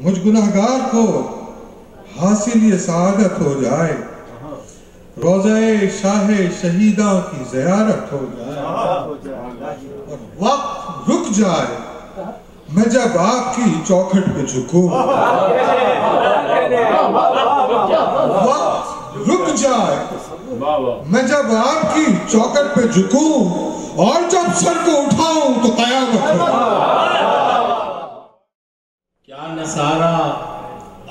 مجھ گناہگار کو حاصل یہ سعادت ہو جائے، روضہ شاہ شہیداں کی زیارت ہو جائے اور وقت رک جائے میں جب آپ کی چوکھٹ پہ جھکوں، وقت رک جائے میں جب آپ کی چوکھٹ پہ جھکوں اور جب سر کو اٹھاؤں تو قیامت ہو۔ کیا نصارہ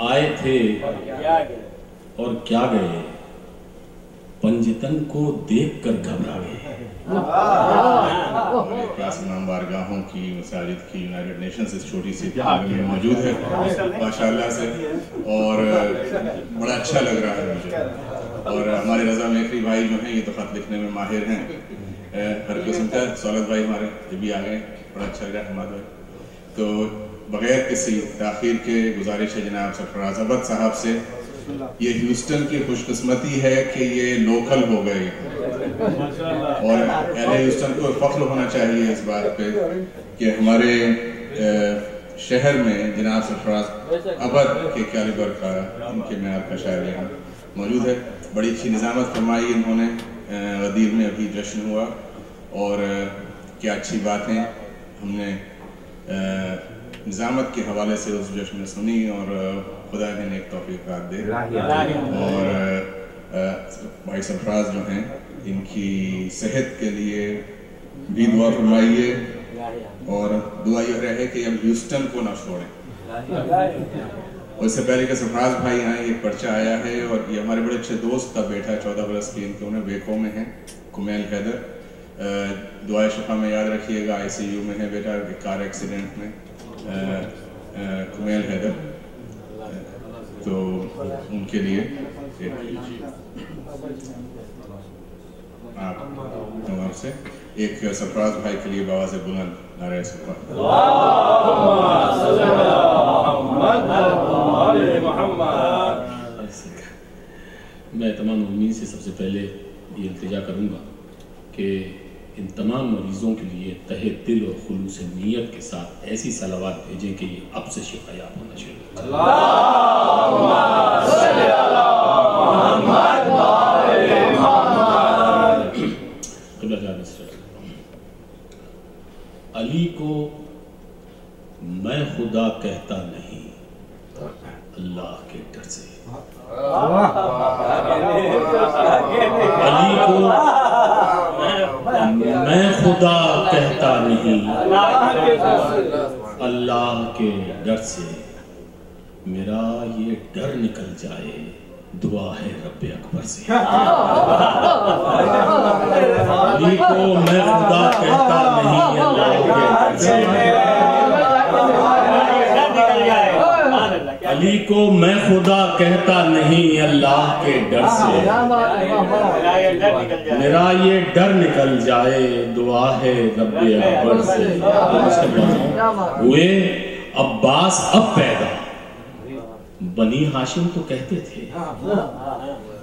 آئے تھے اور کیا گئے، پنجتن کو دیکھ کر گھبرا گئے۔ کلاس امام بارگاہوں کی مساجد کی یونائیٹڈ نیشنز اس چھوٹی سی اتحاد میں موجود ہے ماشاءاللہ سے، اور بڑا اچھا لگ رہا ہے مجھے۔ اور ہمارے رضا میکری بھائی جو ہیں یہ تو خط لکھنے میں ماہر ہیں، ہر قسم کا سولت بھائی ہمارے یہ بھی آ گئے، بڑا اچھا لگ رہا ہے ہمارے۔ تو بغیر کسی تاخیر کے گزارش ہے جناب سرفراز احمد صاحب سے، یہ ہیوسٹن کی خوش قسمتی ہے کہ یہ لوکل ہو گئی، اور اہل ہیوسٹن کو فخر ہونا چاہیے اس بات پہ کہ ہمارے شہر میں جناب سرفراز احمد کے کیلیبر کا، ان کے معیار کا شاعر یہاں موجود ہے۔ بڑی اچھی نظامت فرمائی انہوں نے، غدیر میں ابھی جشن ہوا، اور کیا اچھی باتیں ہم نے نظامت کے حوالے سے اس جشن میں سنی، اور خدا نے نیک توفیقات دے۔ اور بھائی سرفراز جو ہیں ان کی صحت کے لیے بھی دعا فرمائیے، اور دعا یہ رہے کہ اب ہیوسٹن کو نہ چھوڑیں۔ اور اس سے پہلے کہ سرفراز بھائی آئیں، ایک پرچہ آیا ہے، اور یہ ہمارے بڑے اچھے دوست کا بیٹا 14 برس کی ان کے، انہیں بیکو میں ہیں، کمیل حیدر، دعائے شفا میں یاد رکھیے گا، ICU میں ہے بیٹا ایک کار ایکسیڈنٹ میں، کمیل حیدر، تو ان کے لیے آپ سے ایک سرفراز بھائی کے لیے بآواز بلند نعرہ سلوات۔ میں تمام مؤمنین سے سب سے پہلے یہ التجا کروں گا کہ ان تمام مریضوں کے لیے تہہ دل اور خلوص نیت کے ساتھ ایسی صلوات بھیجیں کہ یہ اب سے شفا یاب ہونا شروع ہو۔ علی کو میں خدا کہتا نہیں اللہ کے ڈر سے، علی کو میں خدا کہتا نہیں اللہ کے ڈر سے، میرا یہ ڈر نکل جائے دعا ہے رب اکبر سے۔ علی کو میں خدا کہتا نہیں اللہ کے ڈر سے، علی کو میں خدا کہتا نہیں اللہ کے ڈر سے، میرا یہ ڈر نکل جائے دعا ہے رب اکبر سے۔ ہوئے عباس اب پیدا، بنی ہاشم تو کہتے تھے،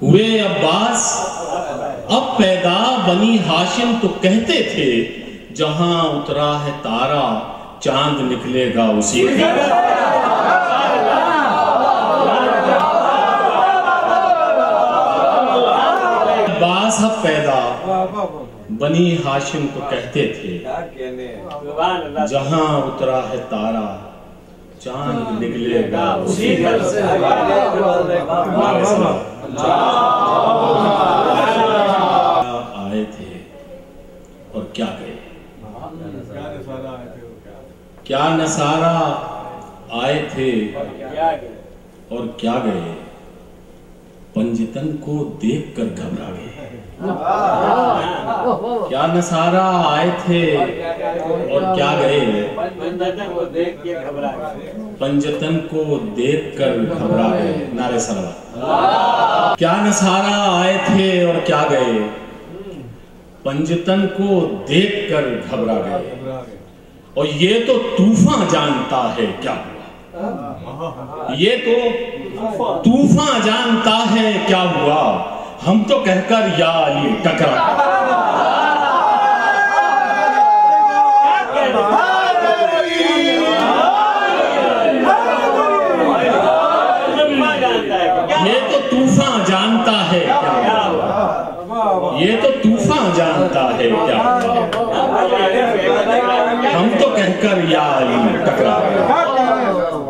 ہوئے عباس اب پیدا بنی ہاشم تو کہتے تھے، جہاں اترا ہے تارا چاند نکلے گا اسی کے۔ عباس اب پیدا بنی ہاشم تو کہتے تھے، جہاں اترا ہے تارا چاند نکلے گا اسی گھر سے۔ آئے تھے اور کیا گئے، کیا نصارہ آئے تھے اور کیا گئے، پنجتن کو دیکھ کر گھبرا گئے۔ کیا نصارہ آئے تھے اور کیا گئے، پنجتن کو دیکھ کر گھبرا گئے۔ نعرہ صلوات۔ کیا نصارہ آئے تھے اور کیا گئے، پنجتن کو دیکھ کر گھبرا گئے، اور یہ تو طوفان جانتا ہے کیا ہوا، یہ تو طوفان جانتا ہے کیا ہوا، ہم تو کہہ کر یا علی ٹکرا۔ یہ تو طوفان جانتا ہے کیا یہ تو طوفان جانتا ہے کیا ہم تو کہہ کر یا علی ٹکرا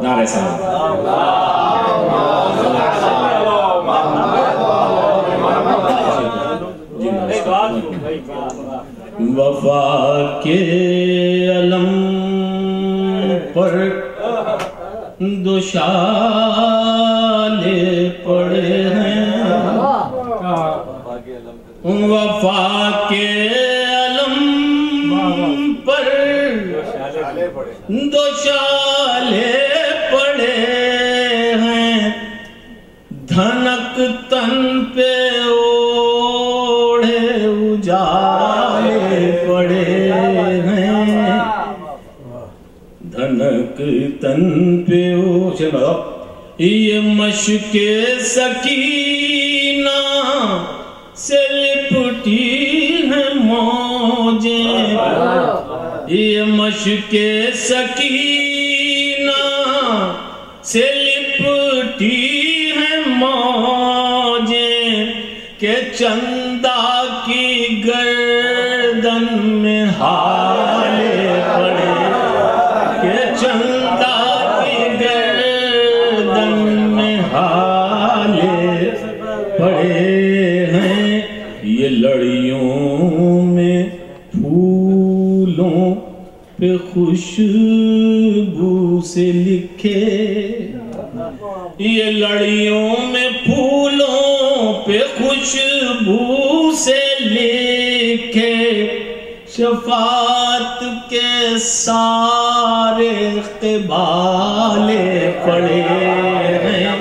نعرہ سلام وفا کے علم پر دوشالے پڑے ہیں وفا کے علم پر دوشالے پڑے ہیں دھنک تن پہ اوڑھے اجالے پڑے ہیں دھنک تن پہ یہ مشق سکینہ سے لپٹی ہیں موجیں یہ مشق سکینہ سے لپٹی ہیں موجیں کہ چندہ کی گردن میں ہالے پڑے کہ چندہ کی گردن میں ہالے پڑے ہیں یہ لڑیوں میں پھولوں پہ خوشبو سے لکھے یہ لڑیوں میں پھولوں پہ خوشبو سے لکھے شفاعت کے سارے قبالے پڑے ہیں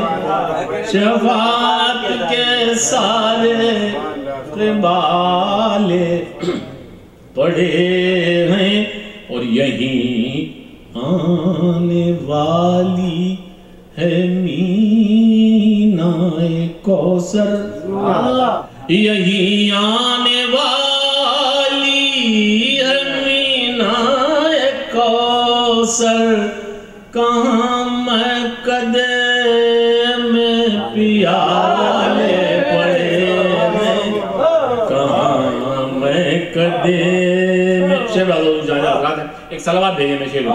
شفاعت کے سارے قبالے پڑے ہیں اور یہیں آنے والی ہے مینائے کوثر یہیں آنے والی ہے مینائے کوثر کہاں میں قدے میں پیالے پڑے ہیں کہاں میں قدے میں ایک سلوات بھیجے میں شیروں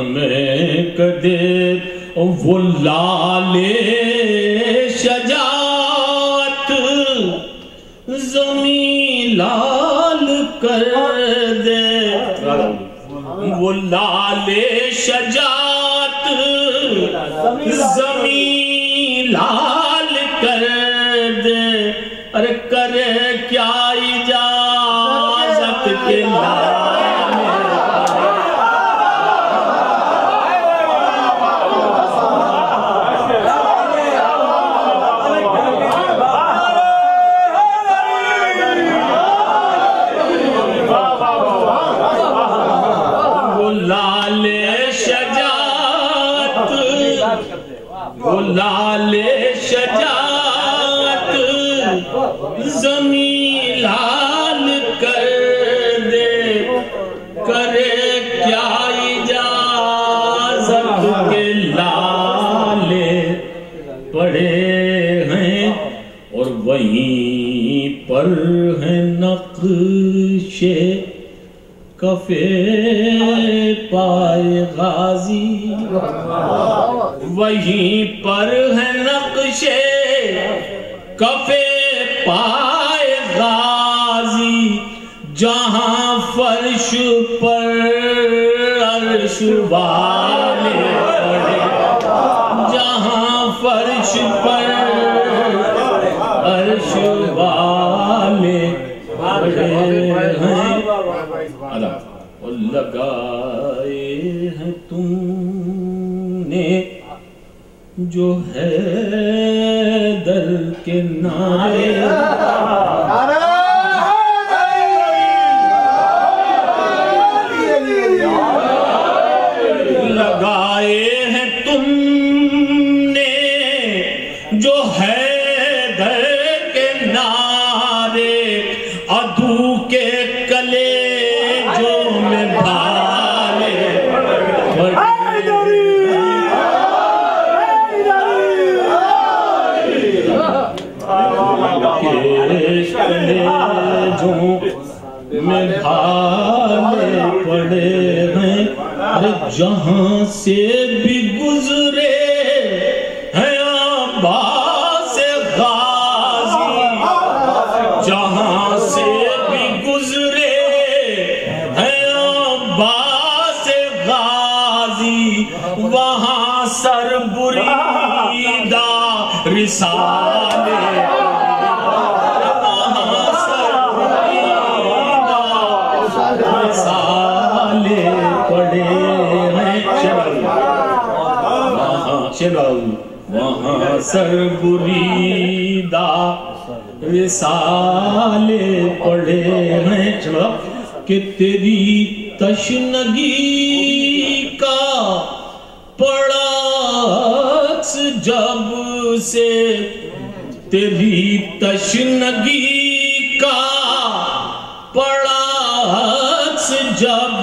میں قدے وہ لالے شجاعت زمین لال کر دے وہ لالے شجاعت زمین لال کر دے ارے کرے کیا اجازت کے لال لالے شجاعت زمین لال کر دے کرے کیا اجازت کے لالے پڑے ہیں اور وہیں پر ہیں نقشے کفے پائے غازی وہیں پر ہے نقشے کفے پائے غازی جہاں فرش پر عرش والے پڑے جہاں فرش پر عرش والے پڑے ہیں اور لگائے ہیں تم نے جو ہے در کے نعرے لگائے ہیں تم نے جو ہے در کے نعرے عدو کے کلے جو میں بھالے سے بھی گزرے ہیں عباس غازی، جہاں سے بھی گزرے ہیں عباس غازی، وہاں سر بریدہ رسالے، وہاں سر بریدہ رسالے پڑے ہیں، وہاں سر بریدہ رسالے پڑے ہیں، کہ تیری تشنگی کا پڑا عکس جب سے، تیری تشنگی کا پڑا عکس جب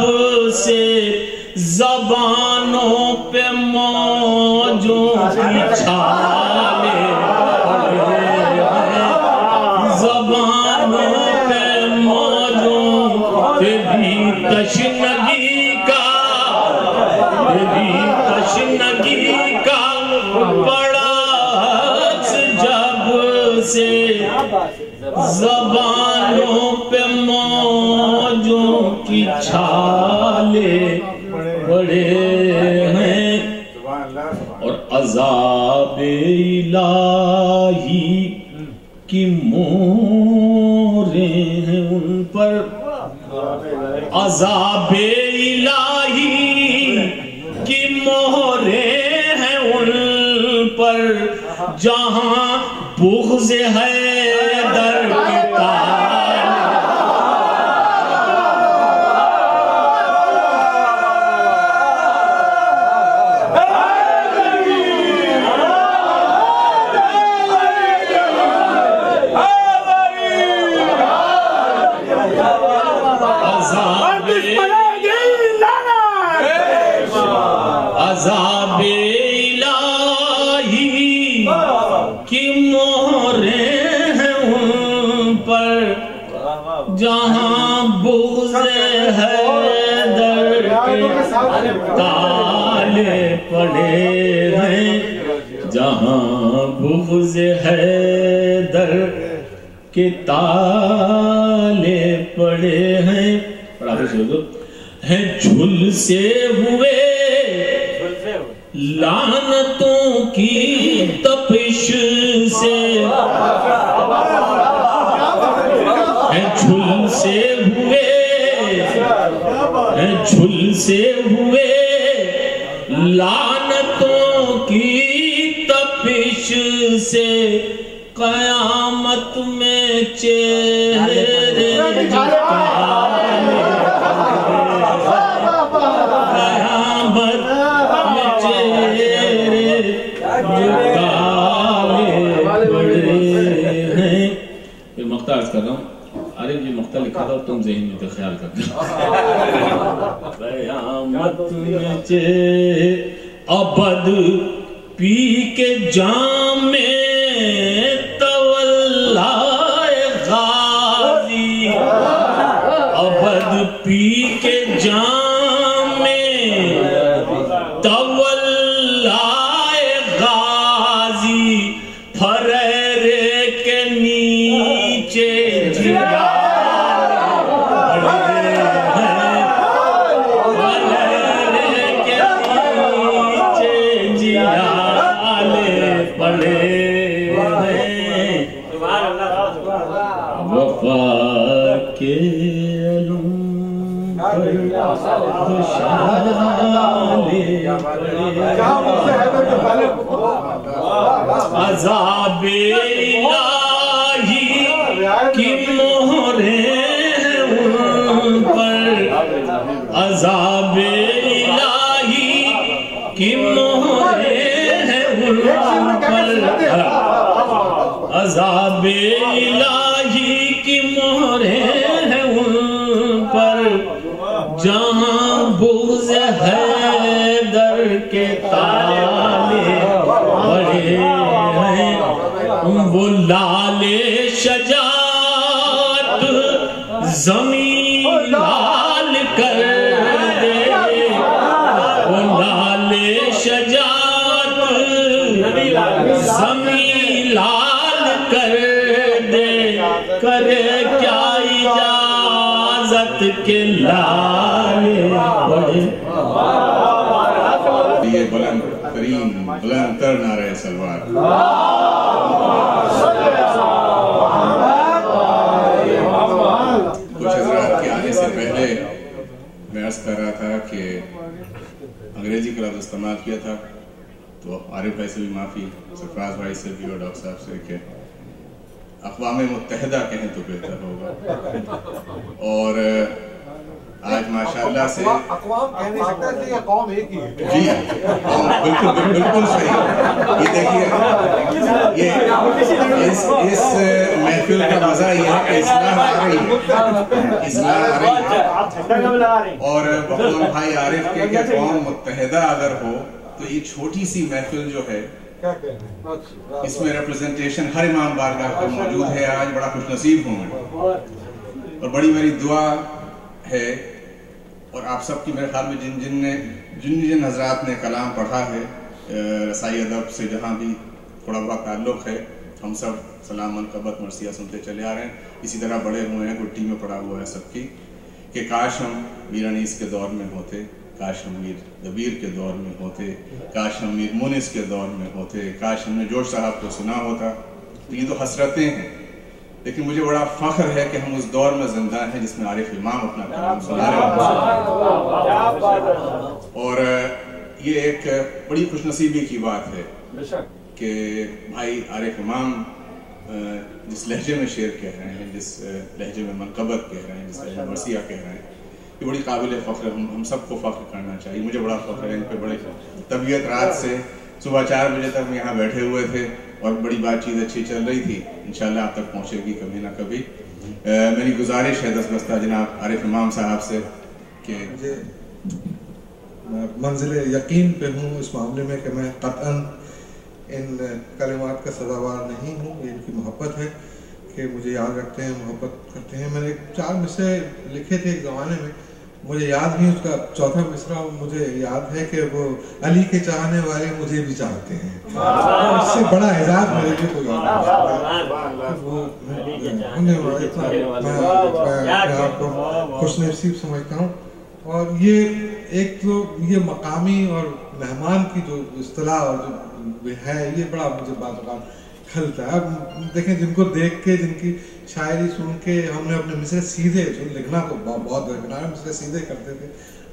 سے، زبانوں پہ موجوں کی چھالے پڑے ہیں، زبانوں پہ موجوں، تیری تشنگی کا، تیری تشنگی کا پڑا عکس جب سے، زبانوں پہ موجوں کی چھالے پڑے ہیں، اور عذاب الہی کی موریں ہیں ان پر، عذاب الہی کی مہریں ہیں ان پر، جہاں بغض حیدر کی عذاب الہی کی مہریں ہیں ان پر، جہاں بغض حیدر کے تالے پڑے ہیں، جہاں بغض حیدر کے تالے پڑے ہیں، ہیں جھل سے ہوئے لعنتوں کی تپش سے، ہیں جھل سے ہوئے، ہیں جھل سے ہوئے لعنتوں کی تپش سے، قیامت میں چہرے جھکالے، قیامت میں چہرے جھکالے پڑے ہیں۔ یہ مقطع عرض کر رہا ہوں، عارف یہ مقطع لکھا تھا اور تم ذہن میں تو خیال کرنا، قیامت میں چہرے ابد پی کے جام میں ابد پی کے جام میں تولائے غازی، پھریرے کے نیچے جیا پڑے ہیں، پھریرے کے نیچے جیالے پڑے ہیں، وفا کے عذاب الہی کی مہریں ہیں ان پر، عذاب الہی کی مہریں ہیں ان پر، عذاب الہی کی مہریں ہیں ان پر، جہاں بغض حیدر کے تالے پڑے ہیں، وہ لال شجاعت زمین لال کر دے، وہ لال شجاعت زمین لال کر دے، کرے کیا اجازت کے لال بڑے. یہ بلند ترین بلند تر نعرہ سلوات. کچھ حضرات کے آنے سے پہلے میں عرض کر رہا تھا کہ انگریزی کا لفظ استعمال کیا تھا، تو عارف بھائی سے بھی معافی، سرفراز بھائی سے بھی اور ڈاکٹر صاحب سے، کہ اقوام متحدہ کہیں تو بہتر ہوگا. اور آج ماشاءاللہ سے اقوام کہہ نہیں سکتا ہے کہ قوم ایک ہی ہے. جی بالکل صحیح. یہ دیکھیے، یہ اس محفل کا مزہ یہ ہے کہ اصلاح آ رہی ہے. اور بقول بھائی عارف کے کہ قوم متحدہ اگر ہو تو یہ چھوٹی سی محفل جو ہے اس میں ریپرزنٹیشن ہر امام بارگاہ کا موجود ہے. آج بڑا خوش نصیب ہوں میں، اور بڑی میری دعا ہے. اور آپ سب کی میرے خیال میں جن حضرات نے کلام پڑھا ہے رسائی ادب سے جہاں بھی تھوڑا بہت تعلق ہے، ہم سب سلام منقبت مرثیہ سنتے چلے آ رہے ہیں. اسی طرح بڑے ہوئے ہیں، گٹی میں پڑا ہوا ہے سب کی، کہ کاش ہم میر انیس کے دور میں ہوتے، کاش ہم میر دبیر کے دور میں ہوتے، کاش ہم میر مونس کے دور میں ہوتے، کاش ہم نے جوش صاحب کو سنا ہوتا. تو یہ تو حسرتیں ہیں، لیکن مجھے بڑا فخر ہے کہ ہم اس دور میں زندہ ہیں جس میں عارف امام اپنا کلام سنا رہے ہیں. اور یہ ایک بڑی خوش نصیبی کی بات ہے کہ بھائی عارف امام جس لہجے میں شعر کہہ رہے ہیں، جس لہجے میں منقبت کہہ رہے ہیں، جس لہجے میں مرثیہ کہہ رہے ہیں، یہ بڑی قابل فخر ہے. ہم سب کو فخر کرنا چاہیے. مجھے بڑا فخر ہے ان پہ. بڑے طبیعت رات سے صبح 4 بجے تک ہم یہاں بیٹھے ہوئے تھے اور بڑی بات چیز اچھی چل رہی تھی. انشاءاللہ آپ تک پہنچے گی کبھی نہ کبھی. میری گزارش ہے دستبستہ جناب عارف امام صاحب سے کہ میں منزل یقین پہ ہوں اس معاملے میں کہ میں قطعاً ان کلمات کا سزاوار نہیں ہوں. یہ ان کی محبت ہے کہ مجھے یاد رکھتے ہیں، محبت کرتے ہیں. میں نے 4 مصرے لکھے تھے ایک زمانے میں، مجھے یاد نہیں اس کا چوتھا مصرع. مجھے یاد ہے کہ وہ علی کے چاہنے والے مجھے بھی چاہتے ہیں. اس سے بڑا اعزاز میرے لیے کوئی اور نہیں. میں آپ کو خوش نصیب سمجھتا ہوں. اور یہ ایک تو یہ مقامی اور مہمان کی جو اصطلاح اور جو ہے، یہ بڑا مجھے بعض اوقات کھلتا ہے. اب دیکھیں، جن کو دیکھ کے، جن کی شاعری سن کے ہم نے اپنے مصرے سیدھے لکھنا تو بہت کنارے مصرے سیدھے کرتے تھے،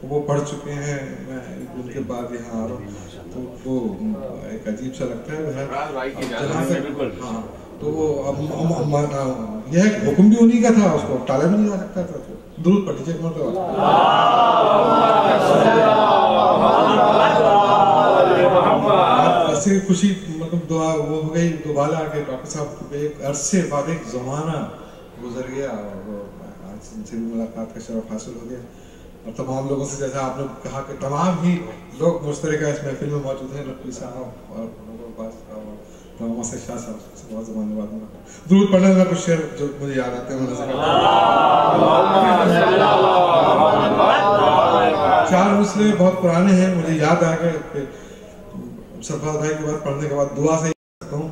وہ پڑھ چکے ہیں. میں ان کے بعد یہاں آ رہا ہوں تو وہ ایک عجیب سا لگتا ہے. ہاں، تو وہ یہ حکم بھی انہی کا تھا، اس کو ٹالا بھی نہیں جا سکتا تھا. درود پڑھ لیجیے مرتبہ. ایسے خوشی مطلب دعا وہ ہو گئی دوبارہ کہ ڈاکٹر صاحب ایک عرصے بعد ایک زمانہ گزر گیا اور آج ان سے بھی ملاقات کا شرف حاصل ہو گیا. اور تمام لوگوں سے، جیسا آپ نے کہا کہ تمام ہی لوگ مشترکہ اس محفل میں موجود ہیں، نقوی صاحب اور عباس صاحب اور محمد شاہ صاحب سے بہت زمانے بعد میں درود پڑھنے میں کچھ شعر جو مجھے یاد آتے ہیں. 4 مصرے بہت پرانے ہیں، مجھے یاد آ گئے کہ سرفراز بھائی کے بعد پڑھنے کے بعد دعا سے کرتا ہوں.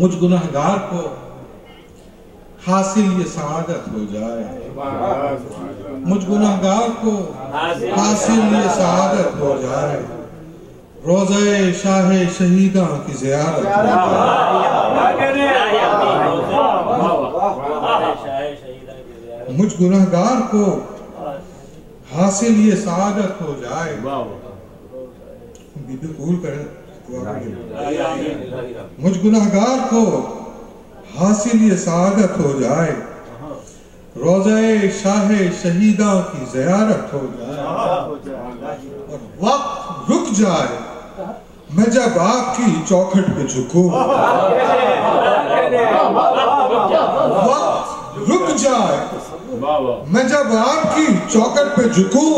مجھ گناہگار کو حاصل یہ سعادت ہو جائے، مجھ گناہگار کو حاصل یہ سعادت ہو جائے، روضہ شاہ شہیداں کی زیارت ہو جائے. مجھ گناہگار کو حاصل یہ سعادت ہو جائے. بیبی قبول کریں. مجھ گناہگار کو حاصل یہ سعادت ہو جائے، روضہ شاہ شہیداں کی زیارت ہو جائے، اور وقت رک جائے میں جب آپ کی چوکھٹ پہ جھکوں. وقت رک جائے میں جب آپ کی چوکھٹ پہ جھکوں،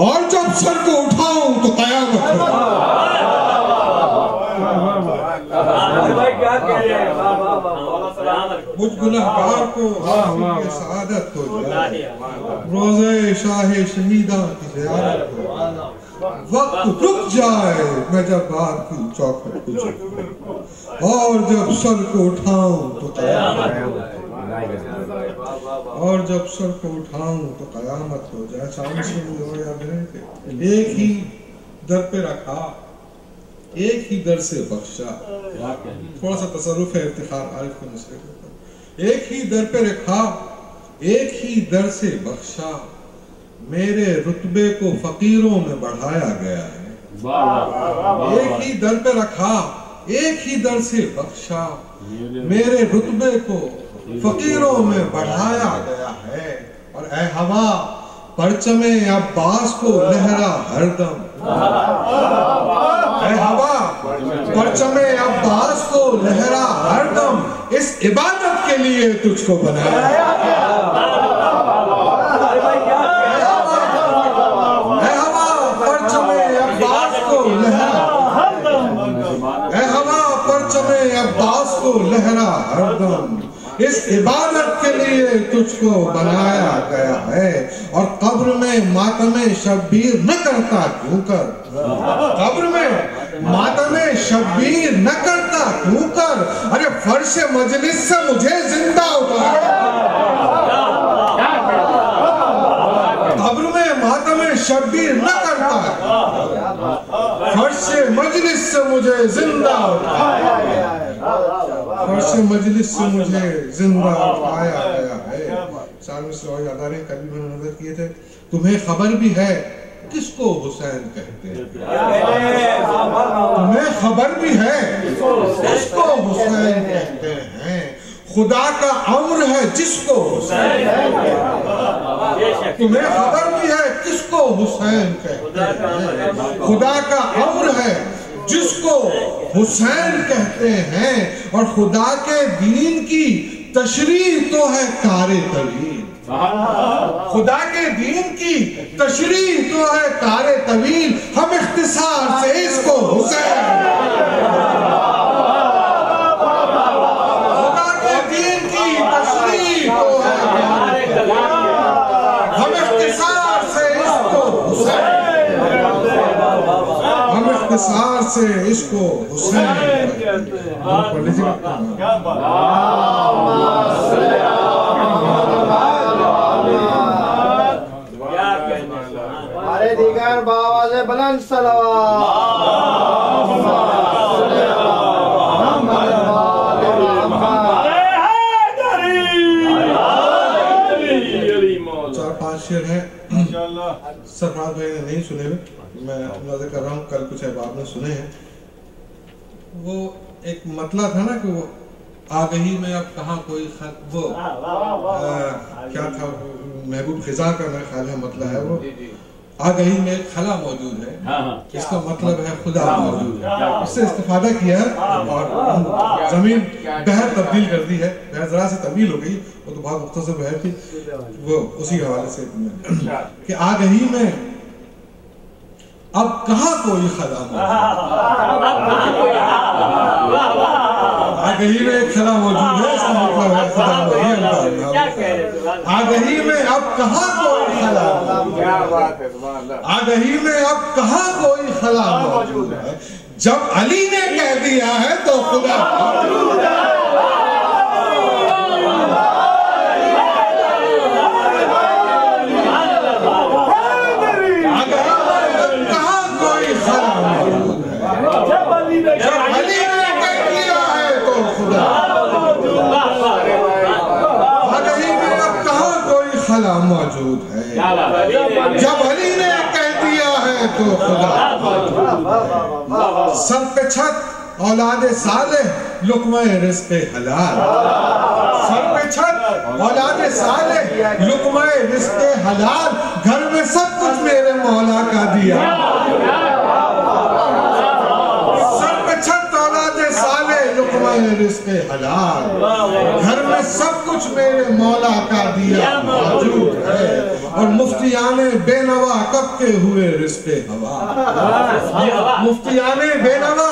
اور جب سر کو اٹھاؤں تو قیامت ہو. مجھ گنہگار کو حاصل سعادت ہو جائے، روزے شاہ شہیداں کی زیارت ہو جائے، وقت رک جائے میں جب آپ کی چوکھٹ کو جھکوں، اور جب سر کو اٹھاؤں تو قیامت، اور جب سر کو اٹھاؤں تو قیامت ہو جائے۔ سامنے سے مجھے یاد ہے کہ ایک ہی در پہ رکھا، ایک ہی در سے بخشا، تھوڑا سا تصرف ہے افتخار عارف کے مسئلے کے اوپر، ایک ہی در پہ رکھا، ایک ہی در سے بخشا، میرے رتبے کو فقیروں میں بڑھایا گیا ہے۔ ایک ہی در پہ رکھا، ایک ہی در سے بخشا، میرے رتبے کو فقیروں میں بڑھایا گیا ہے۔ اور اے ہوا پرچم عباس کو لہرا ہر دم، اے ہوا پرچم عباس کو لہرا ہر دم، اس عبادت کے لیے تجھ کو بنایا۔ اے ہوا پرچم عباس کو لہرا، اے ہوا پرچم عباس کو لہرا ہر دم، اس عبادت کے لیے تجھ کو بنایا گیا ہے۔ اور قبر میں ماتم شبیر نہ کرتا کیوں کر، قبر میں ماتم شبیر نہ کرتا کیوں کر، ارے فرش مجلس سے مجھے زندہ اٹھا، قبر میں ماتم شبیر نہ کرتا، فرش مجلس سے مجھے زندہ اٹھایا، فرش مجلس سے مجھے زندہ اٹھایا گیا ہے۔ سالم سے اور یاد آ رہے ہیں، کبھی میں نے نظر کیے تھے، تمہیں خبر بھی ہے کس کو حسین کہتے ہیں، تمہیں خبر بھی ہے کس کو حسین کہتے ہیں، خدا کا امر ہے جس کو حسین کہتے ہیں، تمہیں خبر بھی ہے کس کو حسین کہتے ہیں، خدا کا امر ہے جس کو حسین کہتے ہیں، اور خدا کے دین کی تشریح تو ہے کار طویل، خدا کے دین کی تشریح تو ہے کار طویل، ہم اختصار سے اس کو حسین، خدا کے دین کی تشریح تو ہے کار طویل، ہم اختصار سے اس کو حسین، ہم اختصار سے اس کو حسین پڑھ لیجیے۔ ہمارے دیگر بآواز بلند صلوات، چار پانچ شعر ہیں سرفراز بھائی نے نہیں سنے ہوئے، میں اندازہ کر رہا ہوں کل کچھ احباب نے سنے ہیں۔ وہ ایک مطلب تھا نا کہ وہ آگہی میں اب کہاں کوئی خط، وہ کیا تھا، محبوب خزاں کا میرا خیال ہے مطلب ہے، وہ آگہی میں ایک خلا موجود ہے، اس کا مطلب ہے خدا موجود ہے، اس سے استفادہ کیا ہے اور زمین بحر تبدیل کر دی ہے، بحر ذرا سے تبدیل ہو گئی، وہ تو بہت مختصر بحر تھی، وہ اسی حوالے سے کہ آگہی میں اب کہاں کوئی خلا موجود ہے، آگہی میں ایک خلا موجود ہے، اس کا مطلب ہے خدا موجود ہے، آگہی میں اب کہاں کوئی خلا موجود ہے، آگہی میں اب کہاں کوئی خلا موجود ہے، جب علی نے کہہ دیا ہے تو خدا موجود ہے، موجود ہے، جب علی نے کہہ دیا ہے تو خدا، سر پہ چھت اولاد صالح لقمہ رزق حلال، سر پہ چھت اولاد صالح لقمہ رزق حلال، گھر میں سب کچھ میرے مولا کا دیا، سر پہ چھت اولاد صالح لقمہ رزق حلال، گھر میں سب کچھ میرے مولا کا دیا موجود ہے، اور مفتیان بے نوا کب کے ہوئے رزق ہوا، مفتیان بے نوا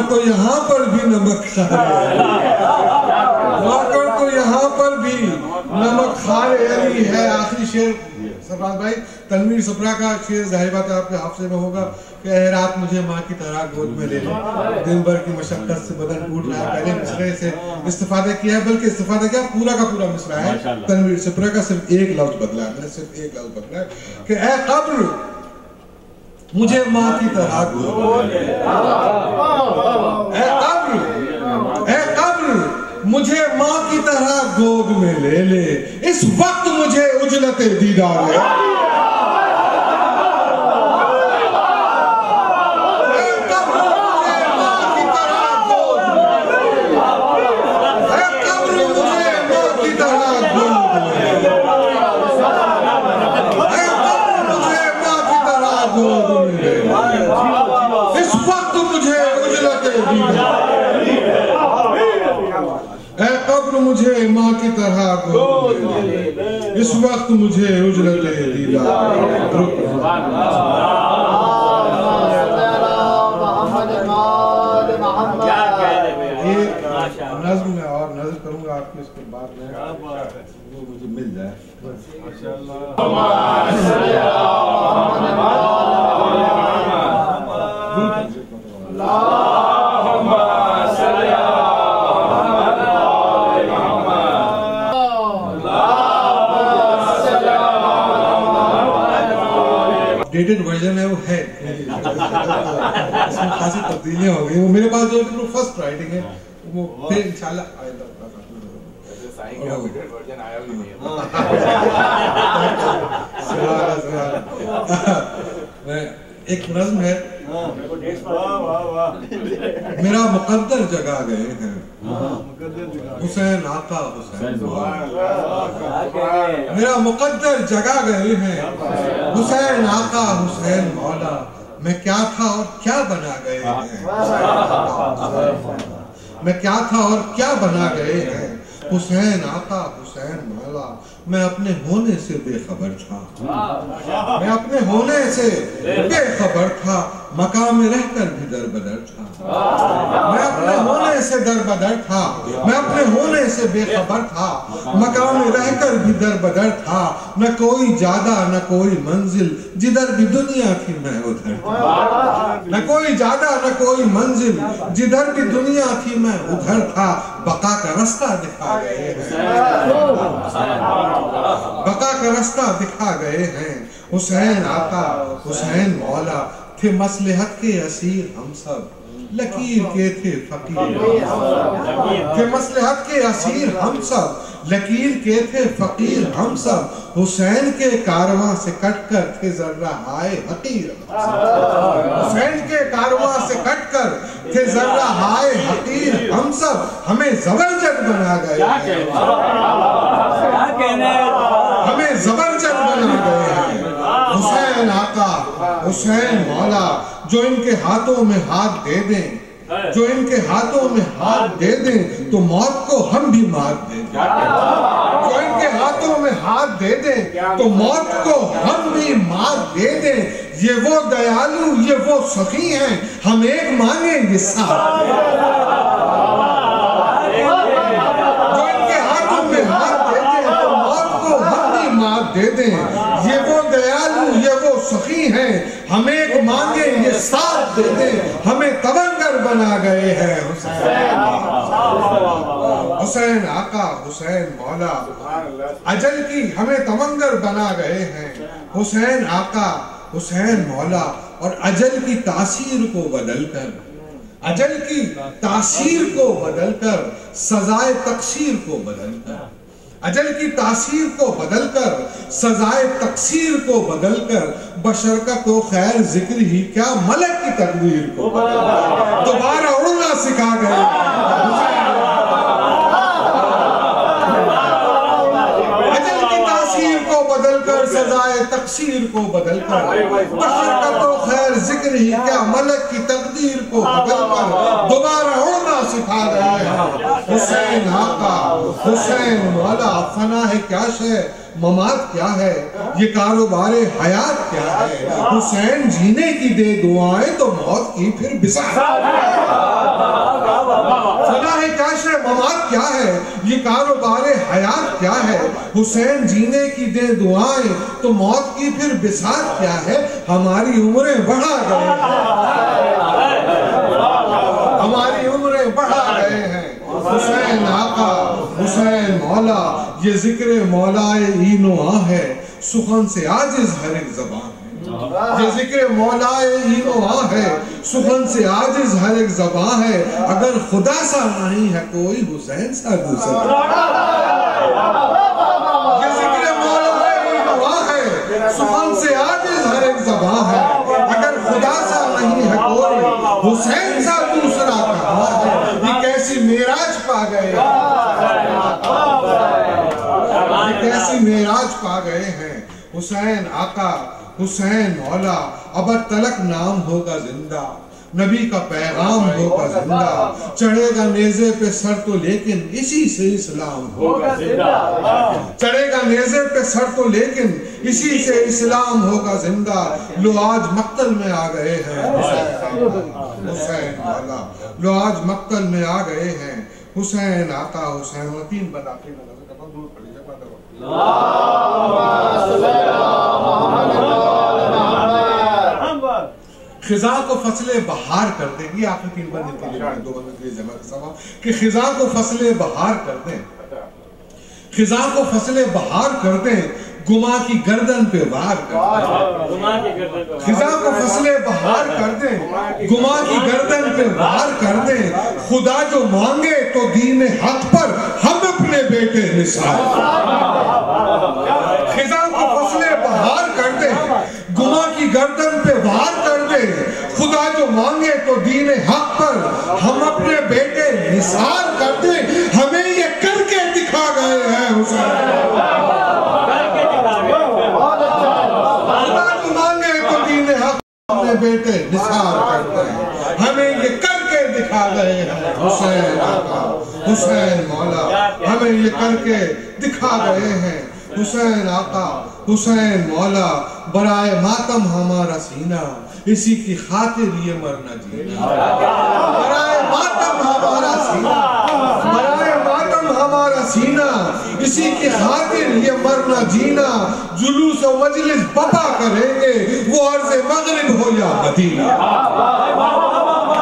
مگر تو یہاں پر بھی نمک خارے مگر تو یہاں پر بھی نمک خارے علی ہے. آخری شعر سرفراز بھائی تنویر سپرا کا شعر ظاہر بات ہے آپ کے حافظے میں ہوگا کہ اے رات مجھے ماں کی طرح گود میں لے لے, دن بھر کی مشقت سے بدن ٹوٹ رہا ہے. پہلے مصرعے سے استفادہ کیا ہے, بلکہ استفادہ کیا پورا کا پورا مصرعہ ہے. تنویر سپرا کا صرف ایک لفظ بدلا ہے, میں نے صرف ایک لفظ بدلا ہے کہ اے قبر مجھے ماں کی طرح گود میں لے لے, اے قبر مجھے ماں کی طرح گود میں لے لے, اس وقت مجھے اجلت دیدار ہے. مجھے ماں کی طرح گود میں لے لے, اس وقت مجھے اجلت دیدار. ایک نظم میں اور نظر کروں گا آپ کی, اس کے بعد میں وہ مجھے مل جائے. ڈیٹڈ ورژن ہے, وہ ہے اس میں خاصی تبدیلیاں ہو گئی. وہ میرے پاس جو فرسٹ رائٹنگ ہے وہ پھر انشاءاللہ ایک نظم ہے. میرا مقدر جگا گئے ہیں حسین آقا حسین مولا, میرا مقدر جگا گئے ہیں حسین آقا حسین مولا. میں کیا تھا اور کیا بنا گئے ہیں, میں کیا تھا اور کیا بنا گئے ہیں حسین آقا حسین مولا. میں اپنے ہونے سے بے خبر تھا, میں اپنے ہونے سے بے خبر تھا, مقام رہ کر بھی در بدر تھا. میں اپنے ہونے سے در بدر تھا, میں اپنے ہونے سے بے خبر تھا, مقام رہ کر بھی در بدر تھا. نہ کوئی جادہ نہ کوئی منزل, جدھر بھی دنیا تھی میں ادھر تھا. نہ کوئی جادہ نہ کوئی منزل, جدھر بھی دنیا تھی میں ادھر تھا. بقا کا رستہ دکھا گئے ہیں, بقا کا رستہ دکھا گئے ہیں حسین آقا حسین مولا. تھے مصلحت کے اسیر ہم سب, لکیر کے تھے فقیر. تھے مصلحت کے اسیر ہم سب, لکیر کے تھے فقیر ہم سب. حسین کے کارواں سے کٹ کر تھے ذرہ ہائے حقیر. حسین کے کارواں سے کٹ کر تھے ذرہ ہائے حقیر ہم سب. ہمیں زبرجد بنا گئے ہیں, ہمیں زبرجد بنا گئے ہیں حسین آقا حسین مولا. جو ان کے ہاتھوں میں ہاتھ دے دیں, جو ان کے ہاتھوں میں ہاتھ دے دیں تو موت کو ہم بھی مار دیں. جو ان کے ہاتھوں میں ہاتھ دے دیں تو موت کو ہم بھی مار دے دیں. یہ وہ دیالو یہ وہ سخی ہیں, ہم ایک مانگیں گے ساتھ. جو ان کے ہاتھوں میں ہاتھ دے دیں تو موت کو ہم بھی مار دے دیں. یہ وہ دیالو یہ وہ سخی ہیں, ہم ایک مانگیں یہ ساتھ دے دیں. ہمیں تونگر بنا گئے ہیں حسین آقا حسین مولا. اجل کی ہمیں تونگر بنا گئے ہیں حسین آقا حسین مولا. اور اجل کی تاثیر کو بدل کر, اجل کی تاثیر کو بدل کر, سزائے تقصیر کو بدل کر, اجل کی تاثیر کو بدل کر, سزائے تقصیر کو بدل کر, بشر کا تو خیر ذکر ہی کیا ملک کی تقدیر کو بدل کر دوبارہ اڑنا سکھا گئے. اجل کی تاثیر کو بدل کر, سزائے تقصیر کو بدل کر, بشر کا تو خیر ذکر ہی کیا ملک کی تقدیر کو بدل کر دوبارہ اڑنا سکھا گئے ہیں حسین آقا حسین مولا. فنا ہے کیا شے, ممات کیا ہے, یہ کاروبار حیات کیا ہے. حسین جینے کی دے دعائیں تو موت کی پھر بساط. فلاح کاش ممات کیا ہے، یہ کاروبار حیات کیا ہے، حسین جینے کی دے دعائیں تو موت کی پھر بساط کیا ہے، ہماری عمریں بڑھا گئے ہیں، ہماری عمریں بڑھا گئے ہیں۔ حسین آقا، حسین مولا، یہ ذکر مولائے این و آ ہے، سخن سے عاجز ہر ایک زبان ہے۔ یہ ذکر مولائے این و آ ہے، سخن سے عاجز ہر ایک زبان ہے، اگر خدا سا نہیں ہے کوئی حسین سا دوسرا۔ یہ ذکر مولائے این و آ ہے، سخن سے عاجز ہر ایک زبان ہے، اگر خدا سا نہیں ہے کوئی حسین سا دوسرا کہاں ہے۔ یہ کیسی معراج پا گئے ہیں، یہ کیسی معراج پا گئے ہیں۔ حسین آقا، حسین مولا، ابد تلک نام ہوگا زندہ، نبی کا پیغام ہوگا زندہ، چڑھے گا نیزے پہ سر تو لیکن اسی سے اسلام ہوگا زندہ، چڑھے گا نیزے پہ سر تو لیکن اسی سے اسلام ہوگا زندہ۔ لو آج مقتل میں آ گئے ہیں حسین مولا، لو آج مقتل میں آ گئے ہیں حسین آقا، حسین۔ تین بندہ دور پڑی جائے خزاں کو فصل بہار کر دیں، یہ آخر تین بندے کے لیے، دو بندے کے لیے جمع کا سوال کہ خزاں کو فصل بہار کر دیں، خزاں کو فصل بہار کر دیں، گما کی گردن پہ وار کر دیں، خزاں کو فصل بہار کر دیں، گما کی گردن پہ وار کر دیں، خدا جو مانگے تو دین حق پر ہم اپنے بیٹے نثار، خزاں کو فصل بہار کر دیں، گما کی گردن پہ وار کر دیں، خدا جو مانگے تو دین حق پر ہم اپنے بیٹے نثار کر دیں، ہمیں یہ کر کے دکھا گئے ہیں حسین، خدا جو مانگے تو دین حق پر اپنے بیٹے نثار کرتے ہیں، ہمیں یہ کر کے دکھا گئے ہیں حسین آقا، حسین مولا، ہمیں یہ کر کے دکھا گئے ہیں حسین آقا، حسین مولا، برائے ماتم ہمارا سینہ، اسی کی خاطر یہ مرنا جینا، برائے ماتم ہمارا سینہ، برائے ماتم ہمارا سینہ، اسی کی خاطر یہ مرنا جینا، جلوس و مجلس بپا کریں گے وہ عرض مغرب ہو یا مدینہ،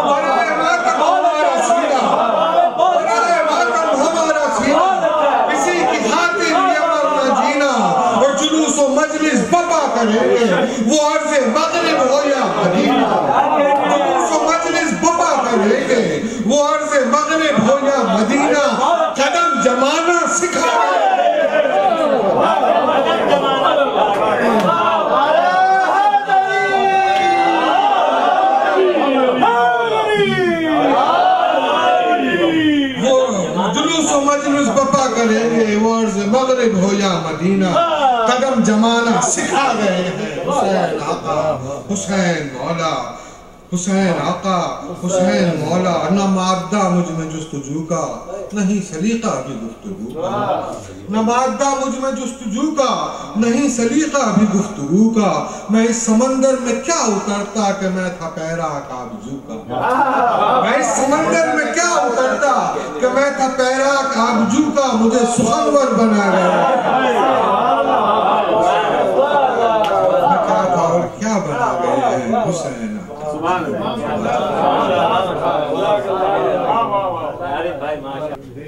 برائے ماتم ہمارا سینہ، برائے ماتم ہمارا سینہ، اسی کی خاطر یہ مرنا جینا، اور جلوس و مجلس بپا کریں گے وہ عرض مغرب ہو یا مدینہ، جلوس و مجلس بپا کریں گے وہ عرض مغرب ہو یا مدینہ، قدم جمانا سکھا گئے، جلوس و مجلس بپا کریں گے وہ عرض مغرب ہو یا مدینہ، قدم جمانا سکھا گئے ہیں حسین آقا، حسین مولا، حسین آقا، حسین مولا، نہ مادہ مجھ میں جستجو کا، نہیں سلیقہ بھی گفتگو کا، نہ مادہ مجھ میں جستجو کا، نہیں سلیقہ بھی گفتگو کا، میں اس سمندر میں کیا اترتا کہ میں تھا پیرا کابجو کا، میں اس سمندر میں کیا اترتا کہ میں تھا پیرا کابجو کا، مجھے سخنور بنا گئے، میں کیا تھا اور کیا بنا گئے ہیں حسین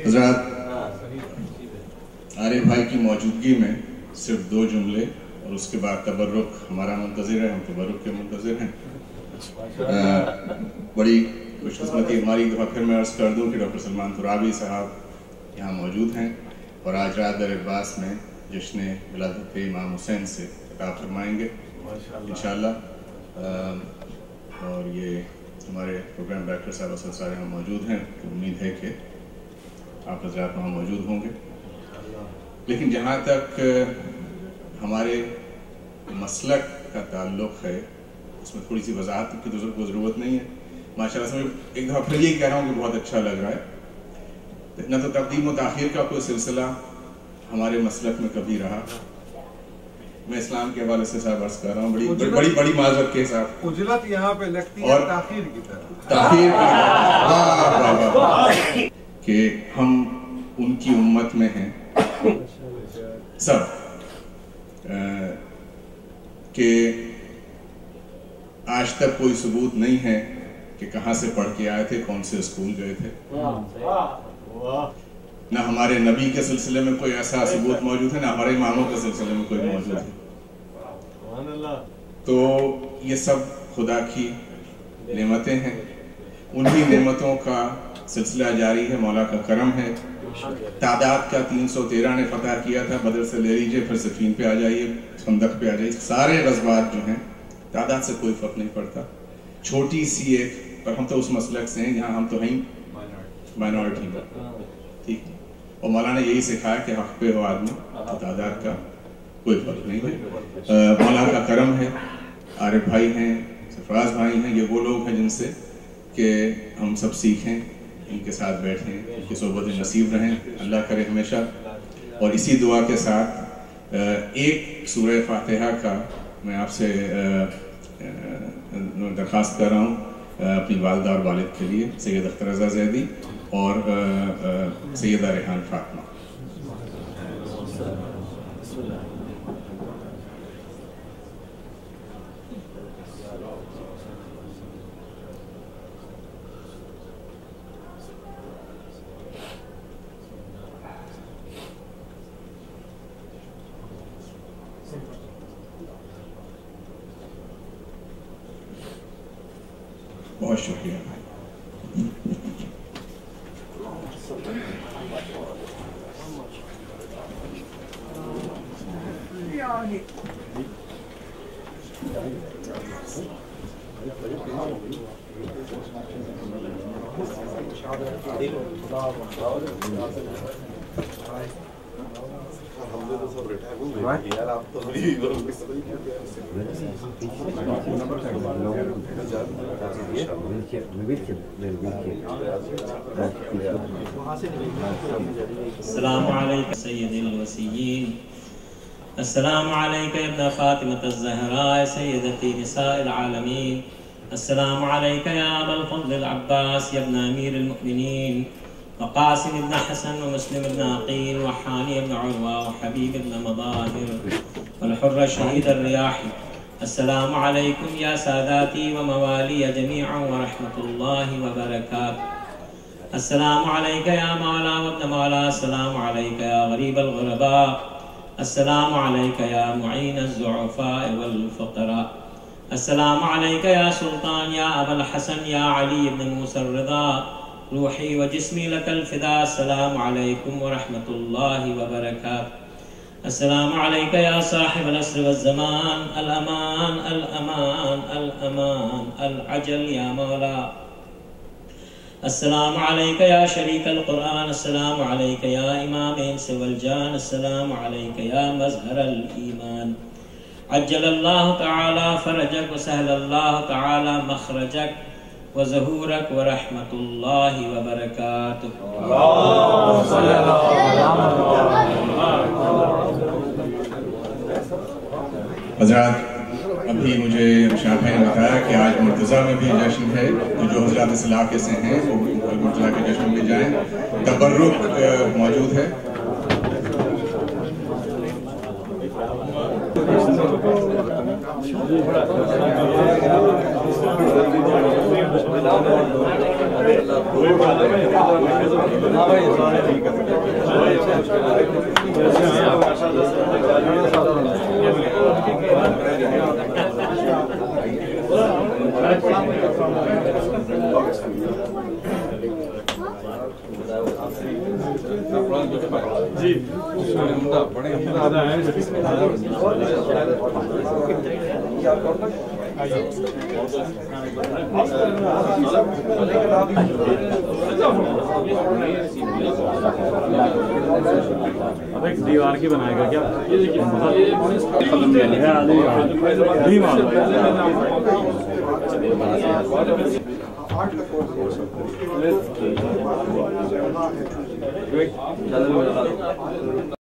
حضرات، عارف بھائی کی موجودگی میں صرف دو جملے اور اس کے بعد تبرک ہمارا منتظر ہے، ہم تبرک کے منتظر ہیں۔ بڑی خوش قسمتی ہماری ایک دفعہ پھر میں عرض کر دوں کہ ڈاکٹر سلمان ترابی صاحب یہاں موجود ہیں اور آج رات در عباس میں جشن ولادت امام حسین سے خطاب فرمائیں گے انشاءاللہ، اور یہ ہمارے پروگرام ڈائریکٹر صاحب اسد سارے ہم موجود ہیں، تو امید ہے کہ آپ حضرات وہاں موجود ہوں گے۔ لیکن جہاں تک ہمارے مسلک کا تعلق ہے اس میں تھوڑی سی وضاحت کی تو ضرورت نہیں ہے۔ ماشاءاللہ سے میں ایک دفعہ پھر یہ کہہ رہا ہوں کہ بہت اچھا لگ رہا ہے، نہ تو تقدیم و تاخیر کا کوئی سلسلہ ہمارے مسلک میں کبھی رہا، میں اسلام کے حوالے سے صاحب عرض کر رہا ہوں بڑی معذرت کے ساتھ اجلت یہاں پہ لگتی ہے تاخیر کی طرح، تاخیر کہ ہم ان کی امت میں ہیں سب، کہ آج تک کوئی ثبوت نہیں ہے کہ کہاں سے پڑھ کے آئے تھے، کون سے اسکول گئے تھے، نہ ہمارے نبی کے سلسلے میں کوئی ایسا ثبوت موجود ہے، نہ ہمارے اماموں کے سلسلے میں کوئی موجود ہے۔ تو یہ سب خدا کی نعمتیں ہیں، انہی نعمتوں کا سلسلہ جاری ہے، مولا کا کرم ہے۔ تعداد کا 313 نے فتح کیا تھا، بدر سے لے لیجئے، پھر صفین پہ آ جائیے، خندق پہ آ جائیے، سارے غزوات جو ہیں تعداد سے کوئی فرق نہیں پڑتا، چھوٹی سی ایک، پر ہم تو اس مسلک سے ہیں جہاں ہم تو ہیں مائنورٹی میں، ٹھیک، اور مولا نے یہی سکھایا کہ حق پہ ہو آدمی، تعداد کا کوئی فرق نہیں ہے۔ مولا کا کرم ہے، عارف بھائی ہیں، سرفراز بھائی ہیں، یہ وہ لوگ ہیں جن سے کہ ہم سب سیکھیں، ان کے ساتھ بیٹھیں، ان کی صحبت نصیب رہیں، اللہ کرے ہمیشہ۔ اور اسی دعا کے ساتھ ایک سورہ فاتحہ کا میں آپ سے درخواست کر رہا ہوں اپنی والدہ اور والد کے لیے، سید اختر رضا زیدی اور سیدہ ریحان فاطمہ۔ بہت شکریہ۔ السلام علیکم سید الوسیین، السلام علیکم ابن فاطمة الزہراء سیدتی نساء العالمین، السلام علیکم یا ابا الفضل العباس یا ابن امیر المؤمنین، وقاسم ابن حسن ومسلم ابن عقیل وحانی ابن عروہ وحبیب ابن مظاہر والحر شہید الریاح، السلام علیکم یا ساداتی و موالی جمیعا ورحمۃ اللہ وبرکاتہ، السلام علیکم یا مولا وابن مولا، السلام علیکم یا غریب الغرباء، السلام علیکم یا معین الضعفاء والفقراء، السلام علیکم یا سلطان یا ابا الحسن یا علی بن موسى الرضا، روحی و جسمی لک الفدا، السلام علیکم ورحمۃ اللہ وبرکاتہ، السلام علیکم یا صاحب العصر والزمان، الامان الامان الامان العجل یا مولا، السلام علیکم یا شریک القرآن، السلام علیکم یا امام انس والجان، السلام علیکم یا مظہر الایمان، عجل اللہ تعالی فرجک وسہل اللہ تعالی مخرجک وظہورک ورحمۃ اللہ وبرکاتہ۔ حضرات، ابھی مجھے شاہ بھائی نے بتایا کہ آج مرتضیٰ میں بھی جشن ہے، تو جو حضرات اس علاقے سے ہیں وہ مرتضیٰ کے جشن میں جائیں، تبرک موجود ہے۔ دیوار کی بنائے گا کیا؟